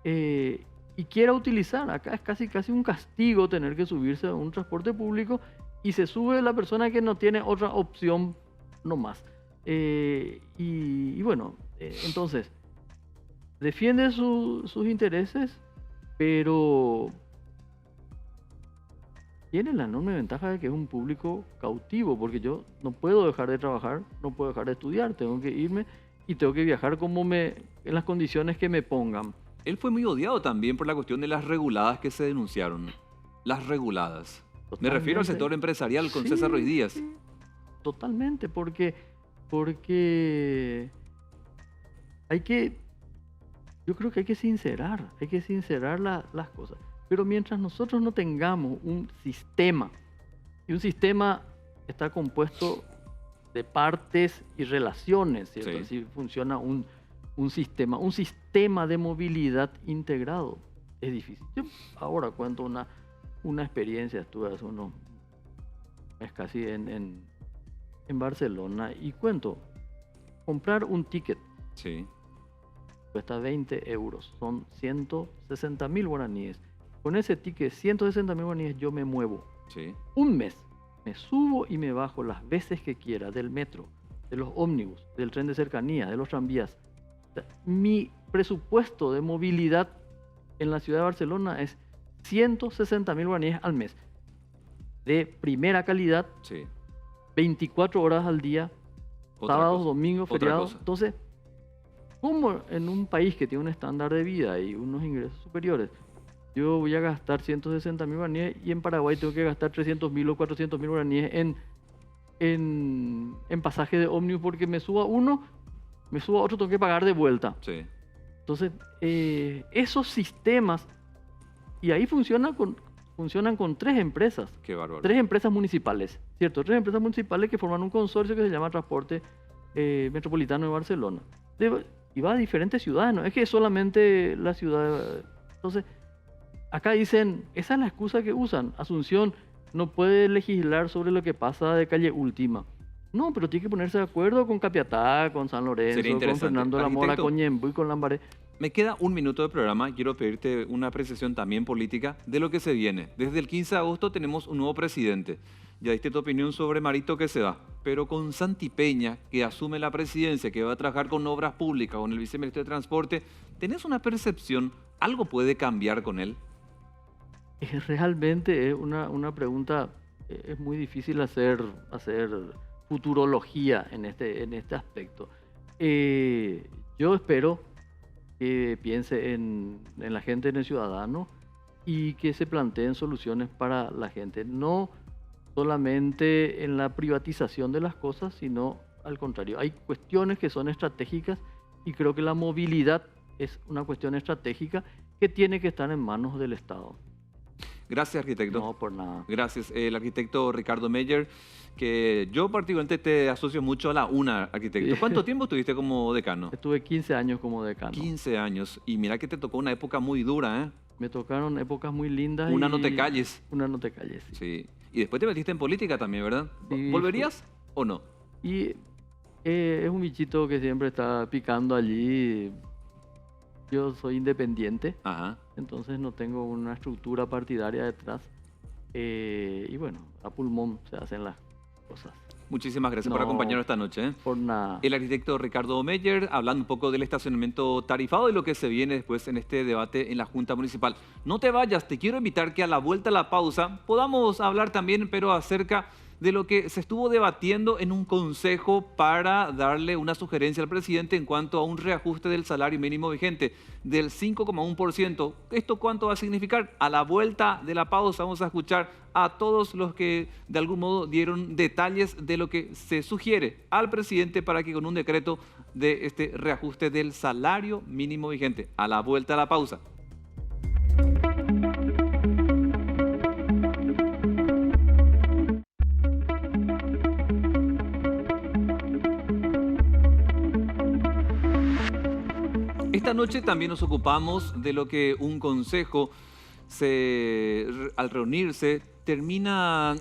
y quiera utilizar. Acá es casi un castigo tener que subirse a un transporte público, y se sube la persona que no tiene otra opción nomás. Y bueno, entonces, defiende sus intereses, pero tiene la enorme ventaja de que es un público cautivo, porque yo no puedo dejar de trabajar, no puedo dejar de estudiar, tengo que irme y tengo que viajar en las condiciones que me pongan. Él fue muy odiado también por la cuestión de las reguladas que se denunciaron. Las reguladas. Me refiero al Totalmente. sector empresarial con Sí, César Ruiz Díaz. sí, totalmente, porque yo creo que hay que sincerar las cosas. Pero mientras nosotros no tengamos un sistema, y un sistema está compuesto de partes y relaciones, ¿cierto? Sí. Así funciona un sistema de movilidad integrado. Es difícil. Yo ahora cuento una experiencia. Estuve hace unos meses casi en Barcelona, y cuento, comprar un ticket Sí. cuesta 20 euros, son 160.000 guaraníes. Con ese ticket, 160.000 guaraníes, yo me muevo Sí. un mes. Me subo y me bajo las veces que quiera del metro, de los ómnibus, del tren de cercanía, de los tranvías. Mi presupuesto de movilidad en la ciudad de Barcelona es 160.000 guaraníes al mes, de primera calidad, Sí. 24 horas al día, Otra sábados, cosa, domingos, otra feriados. cosa. Entonces, ¿cómo en un país que tiene un estándar de vida y unos ingresos superiores, yo voy a gastar 160.000 guaraníes y en Paraguay tengo que gastar 300.000 o 400.000 guaraníes en pasaje de ómnibus porque me suba uno, me suba otro, tengo que pagar de vuelta? Sí. Entonces, esos sistemas, y ahí funcionan con 3 empresas. Qué bárbaro. 3 empresas municipales, ¿cierto? 3 empresas municipales que forman un consorcio que se llama Transporte Metropolitano de Barcelona. Y va a diferentes ciudades, no es que es solamente la ciudad. Entonces, acá dicen, esa es la excusa que usan. Asunción no puede legislar sobre lo que pasa de calle Última. No, pero tiene que ponerse de acuerdo con Capiatá, con San Lorenzo, con interesante. Fernando de la Mora, Arquitecto. con Ñemby, con Lambaré. Me queda un minuto de programa. Quiero pedirte una apreciación también política de lo que se viene. Desde el 15 de agosto tenemos un nuevo presidente. Ya diste tu opinión sobre Marito que se va. Pero con Santi Peña, que asume la presidencia, que va a trabajar con obras públicas, con el viceministro de Transporte, ¿tenés una percepción? ¿Algo puede cambiar con él? Realmente es una pregunta, es muy difícil hacer futurología en este aspecto. Yo espero que piense en la gente, en el ciudadano, y que se planteen soluciones para la gente. No solamente en la privatización de las cosas, sino al contrario. Hay cuestiones que son estratégicas y creo que la movilidad es una cuestión estratégica que tiene que estar en manos del Estado. Gracias, arquitecto. No, por nada. Gracias. El arquitecto Ricardo Meyer, que yo particularmente te asocio mucho a la UNA, arquitecto. Sí. ¿Cuánto tiempo estuviste como decano? Estuve 15 años como decano. 15 años. Y mira que te tocó una época muy dura, ¿eh? Me tocaron épocas muy lindas. Una no te calles. Una no te calles, sí. Sí. Y después te metiste en política también, ¿verdad? Sí, ¿Volverías o no? Y es un bichito que siempre está picando allí. Yo soy independiente, Ajá. entonces no tengo una estructura partidaria detrás. Y bueno, a pulmón se hacen las cosas. Muchísimas gracias por No. acompañarnos esta noche, ¿eh? Por nada. El arquitecto Ricardo Meyer, hablando un poco del estacionamiento tarifado y lo que se viene después en este debate en la Junta Municipal. No te vayas, te quiero invitar que a la vuelta a la pausa podamos hablar también, pero acerca de lo que se estuvo debatiendo en un consejo para darle una sugerencia al presidente en cuanto a un reajuste del salario mínimo vigente del 5,1%. ¿Esto cuánto va a significar? A la vuelta de la pausa vamos a escuchar a todos los que de algún modo dieron detalles de lo que se sugiere al presidente para que con un decreto de este reajuste del salario mínimo vigente. A la vuelta de la pausa. Esta noche también nos ocupamos de lo que un consejo al reunirse termina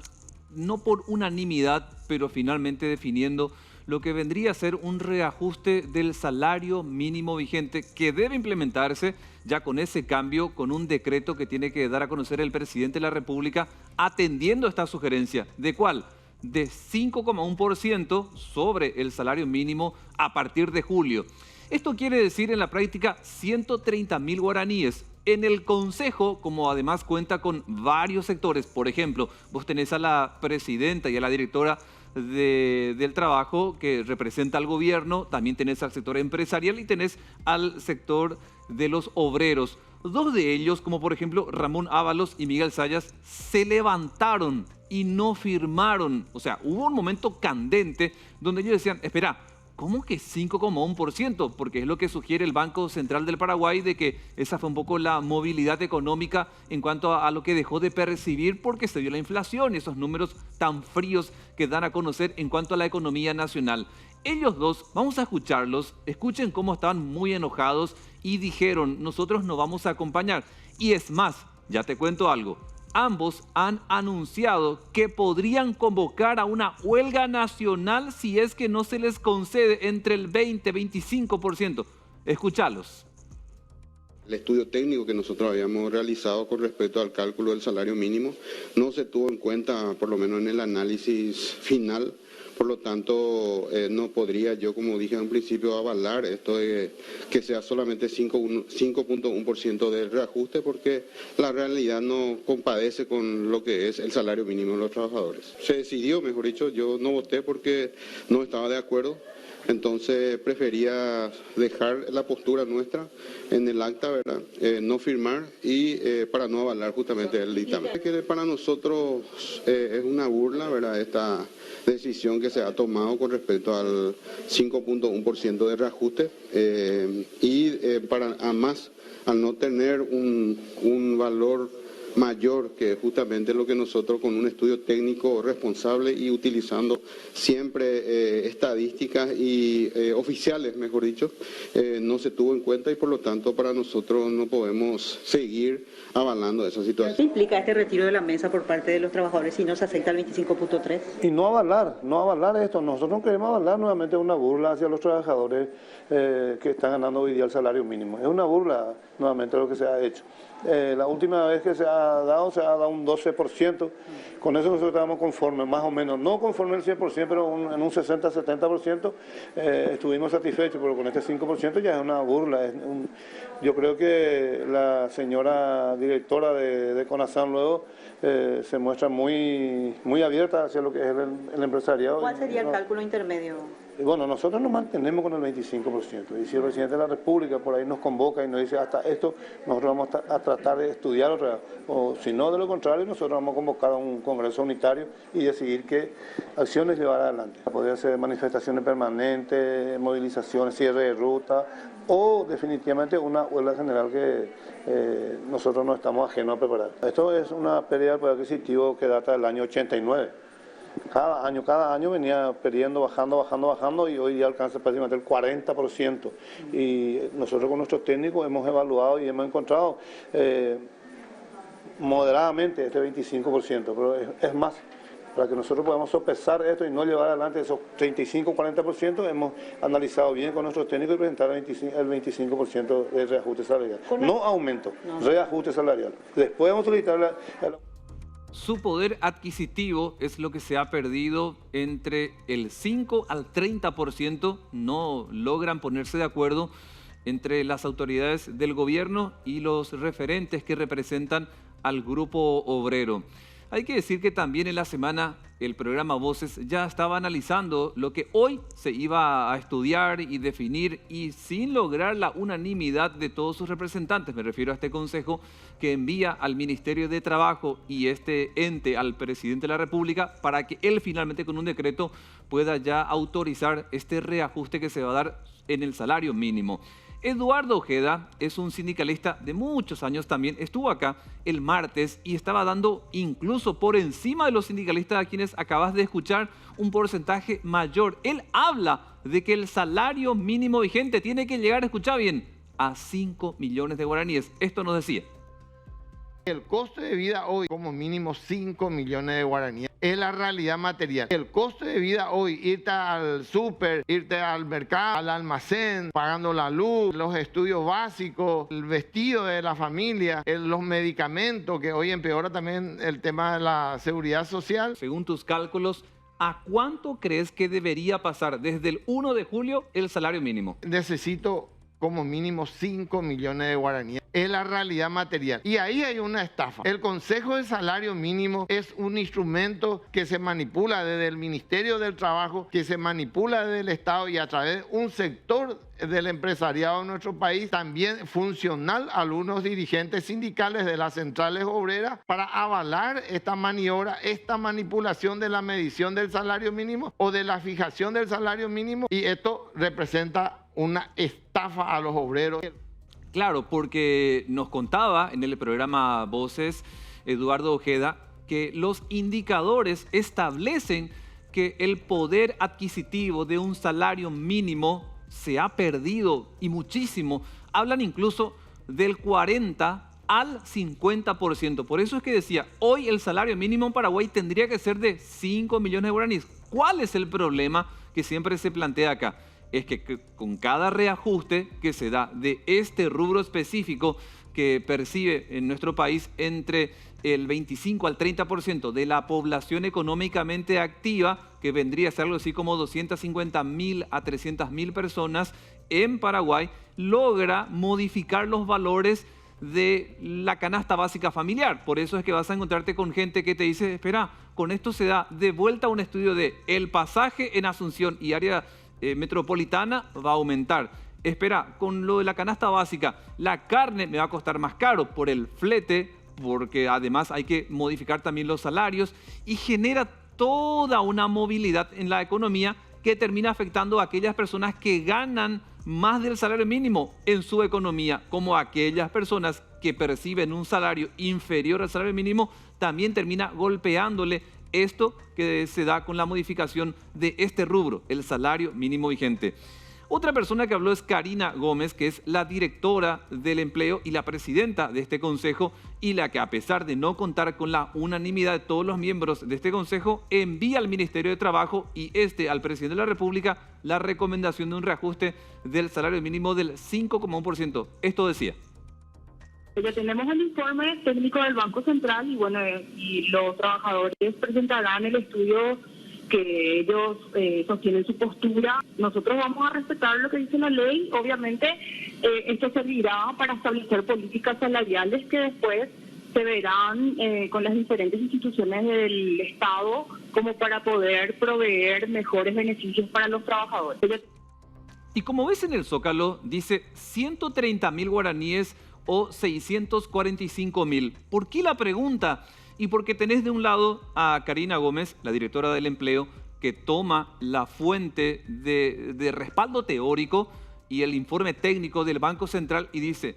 no por unanimidad, pero finalmente definiendo lo que vendría a ser un reajuste del salario mínimo vigente que debe implementarse ya con ese cambio, con un decreto que tiene que dar a conocer el presidente de la República atendiendo esta sugerencia. ¿De cuál? De 5,1% sobre el salario mínimo a partir de julio. Esto quiere decir en la práctica 130.000 guaraníes. En el Consejo, como además cuenta con varios sectores, por ejemplo, vos tenés a la presidenta y a la directora del trabajo que representa al gobierno, también tenés al sector empresarial y tenés al sector de los obreros. Dos de ellos, como por ejemplo Ramón Ábalos y Miguel Zayas, se levantaron y no firmaron. O sea, hubo un momento candente donde ellos decían, espera, ¿cómo que 5,1%? Porque es lo que sugiere el Banco Central del Paraguay, de que esa fue un poco la movilidad económica en cuanto a lo que dejó de percibir porque se dio la inflación y esos números tan fríos que dan a conocer en cuanto a la economía nacional. Ellos dos, vamos a escucharlos, escuchen cómo estaban muy enojados y dijeron, nosotros no vamos a acompañar. Y es más, ya te cuento algo. Ambos han anunciado que podrían convocar a una huelga nacional si es que no se les concede entre el 20 y 25%. Escúchalos. El estudio técnico que nosotros habíamos realizado con respecto al cálculo del salario mínimo no se tuvo en cuenta, por lo menos en el análisis final, Por lo tanto, no podría yo, como dije en un principio, avalar esto de que sea solamente 5.1% del reajuste, porque la realidad no compadece con lo que es el salario mínimo de los trabajadores. Se decidió, mejor dicho, yo no voté porque no estaba de acuerdo. Entonces prefería dejar la postura nuestra en el acta, ¿verdad? No firmar y para no avalar justamente el dictamen. Que para nosotros es una burla, ¿verdad? Esta decisión que se ha tomado con respecto al 5.1% de reajuste para además al no tener un valor mayor que justamente lo que nosotros con un estudio técnico responsable y utilizando siempre estadísticas y oficiales, mejor dicho, no se tuvo en cuenta y por lo tanto para nosotros no podemos seguir avalando esa situación. ¿Qué implica este retiro de la mesa por parte de los trabajadores si no se acepta el 25.3? Y no avalar esto. Nosotros no queremos avalar nuevamente una burla hacia los trabajadores que están ganando hoy día el salario mínimo. Es una burla nuevamente lo que se ha hecho. La última vez que se ha dado un 12%. Con eso nosotros estábamos conformes, más o menos. No conforme al 100%, pero en un 60-70% estuvimos satisfechos, pero con este 5% ya es una burla. Yo creo que la señora directora de CONASAN luego se muestra muy abierta hacia lo que es el empresariado. ¿Cuál sería el cálculo intermedio? Bueno, nosotros nos mantenemos con el 25%. Y si el presidente de la República por ahí nos convoca y nos dice hasta esto, nosotros vamos a tratar de estudiar otra vez. O si no, de lo contrario, nosotros vamos a convocar a un congreso unitario y decidir qué acciones llevar adelante. Podría ser manifestaciones permanentes, movilizaciones, cierre de ruta o definitivamente una huelga general que nosotros no estamos ajenos a preparar. Esto es una pérdida de poder adquisitivo que data del año 89. Cada año venía perdiendo, bajando y hoy ya alcanza prácticamente el 40%. Y nosotros con nuestros técnicos hemos evaluado y hemos encontrado moderadamente este 25%, pero es más. Para que nosotros podamos sopesar esto y no llevar adelante esos 35-40%, hemos analizado bien con nuestros técnicos y presentar el 25% de reajuste salarial. No aumento, reajuste salarial. Después vamos a solicitar Su poder adquisitivo es lo que se ha perdido entre el 5 al 30%. No logran ponerse de acuerdo entre las autoridades del gobierno y los referentes que representan al grupo obrero. Hay que decir que también en la semana el programa Voces ya estaba analizando lo que hoy se iba a estudiar y definir y sin lograr la unanimidad de todos sus representantes. Me refiero a este consejo que envía al Ministerio de Trabajo y este ente al presidente de la República para que él finalmente con un decreto pueda ya autorizar este reajuste que se va a dar en el salario mínimo. Eduardo Ojeda es un sindicalista de muchos años también, estuvo acá el martes y estaba dando incluso por encima de los sindicalistas a quienes acabas de escuchar un porcentaje mayor. Él habla de que el salario mínimo vigente tiene que llegar, escucha bien, a 5 millones de guaraníes. Esto nos decía. El costo de vida hoy, como mínimo 5 millones de guaraníes, es la realidad material. El costo de vida hoy, irte al súper, irte al mercado, al almacén, pagando la luz, los estudios básicos, el vestido de la familia, los medicamentos, que hoy empeora también el tema de la seguridad social. Según tus cálculos, ¿a cuánto crees que debería pasar desde el 1 de julio el salario mínimo? Necesito como mínimo 5 millones de guaraníes. Es la realidad material. Y ahí hay una estafa. El Consejo de Salario Mínimo es un instrumento que se manipula desde el Ministerio del Trabajo, que se manipula desde el Estado y a través de un sector del empresariado en nuestro país, también funcional a algunos dirigentes sindicales de las centrales obreras para avalar esta maniobra, esta manipulación de la medición del salario mínimo o de la fijación del salario mínimo, y esto representa una estafa a los obreros. Claro, porque nos contaba en el programa Voces Eduardo Ojeda que los indicadores establecen que el poder adquisitivo de un salario mínimo se ha perdido y muchísimo. Hablan incluso del 40 al 50%. Por eso es que decía, hoy el salario mínimo en Paraguay tendría que ser de 5 millones de guaraníes. ¿Cuál es el problema que siempre se plantea acá? es que con cada reajuste que se da de este rubro específico que percibe en nuestro país entre el 25 al 30% de la población económicamente activa, que vendría a ser algo así como 250.000 a 300.000 personas en Paraguay, logra modificar los valores de la canasta básica familiar. Por eso es que vas a encontrarte con gente que te dice, espera, con esto se da de vuelta un estudio de el pasaje en Asunción y área metropolitana va a aumentar. Espera, con lo de la canasta básica, la carne me va a costar más caro por el flete, porque además hay que modificar también los salarios y genera toda una movilidad en la economía que termina afectando a aquellas personas que ganan más del salario mínimo en su economía, como aquellas personas que perciben un salario inferior al salario mínimo, también termina golpeándole esto que se da con la modificación de este rubro, el salario mínimo vigente. Otra persona que habló es Karina Gómez, que es la directora del empleo y la presidenta de este consejo, y la que, a pesar de no contar con la unanimidad de todos los miembros de este consejo, envía al Ministerio de Trabajo y al presidente de la República la recomendación de un reajuste del salario mínimo del 5,1%. Esto decía. Ya tenemos el informe técnico del Banco Central y los trabajadores presentarán el estudio que ellos sostienen su postura. Nosotros vamos a respetar lo que dice la ley. Obviamente esto servirá para establecer políticas salariales que después se verán con las diferentes instituciones del Estado como para poder proveer mejores beneficios para los trabajadores. Y como ves en el Zócalo, dice 130.000 guaraníes o 645.000. ¿Por qué la pregunta? Y porque tenés de un lado a Karina Gómez, la directora del empleo, que toma la fuente de respaldo teórico y el informe técnico del Banco Central y dice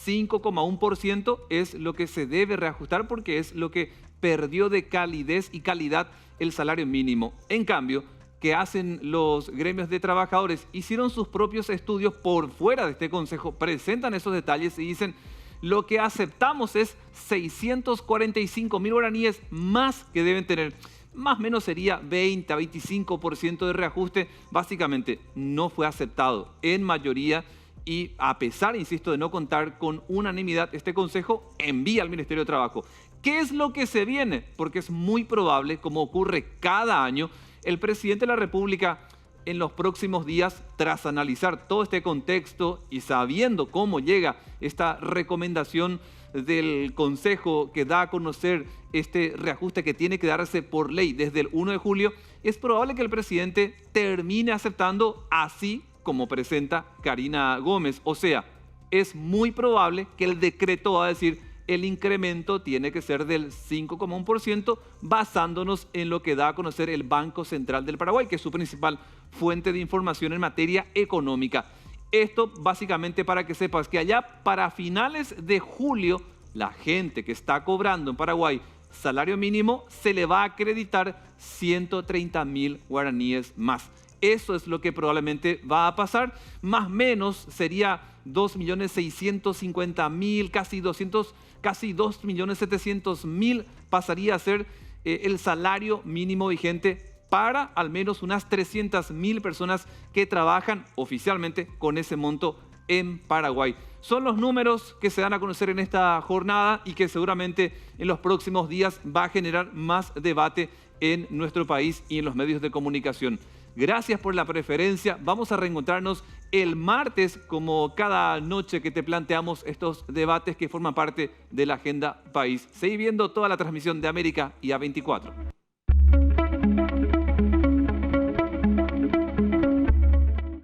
5,1% es lo que se debe reajustar porque es lo que perdió de calidez y calidad el salario mínimo. En cambio, ¿qué hacen los gremios de trabajadores? Hicieron sus propios estudios por fuera de este consejo, presentan esos detalles y dicen lo que aceptamos es 645.000 guaraníes más que deben tener. Más o menos sería 20 a 25% de reajuste. Básicamente no fue aceptado en mayoría y a pesar, insisto, de no contar con unanimidad, este consejo envía al Ministerio de Trabajo. ¿Qué es lo que se viene? Porque es muy probable, como ocurre cada año, el presidente de la República en los próximos días, tras analizar todo este contexto y sabiendo cómo llega esta recomendación del Consejo que da a conocer este reajuste que tiene que darse por ley desde el 1 de julio, es probable que el presidente termine aceptando así como presenta Karina Gómez. O sea, es muy probable que el decreto va a decir el incremento tiene que ser del 5,1% basándonos en lo que da a conocer el Banco Central del Paraguay, que es su principal fuente de información en materia económica. Esto básicamente para que sepas que allá para finales de julio la gente que está cobrando en Paraguay salario mínimo se le va a acreditar 130.000 guaraníes más. Eso es lo que probablemente va a pasar, más o menos sería 2.650.000, casi 2.700.000 pasaría a ser el salario mínimo vigente para al menos unas 300.000 personas que trabajan oficialmente con ese monto en Paraguay. Son los números que se dan a conocer en esta jornada y que seguramente en los próximos días va a generar más debate en nuestro país y en los medios de comunicación. Gracias por la preferencia. Vamos a reencontrarnos el martes, como cada noche que te planteamos estos debates que forman parte de la Agenda País. Seguí viendo toda la transmisión de América y A24.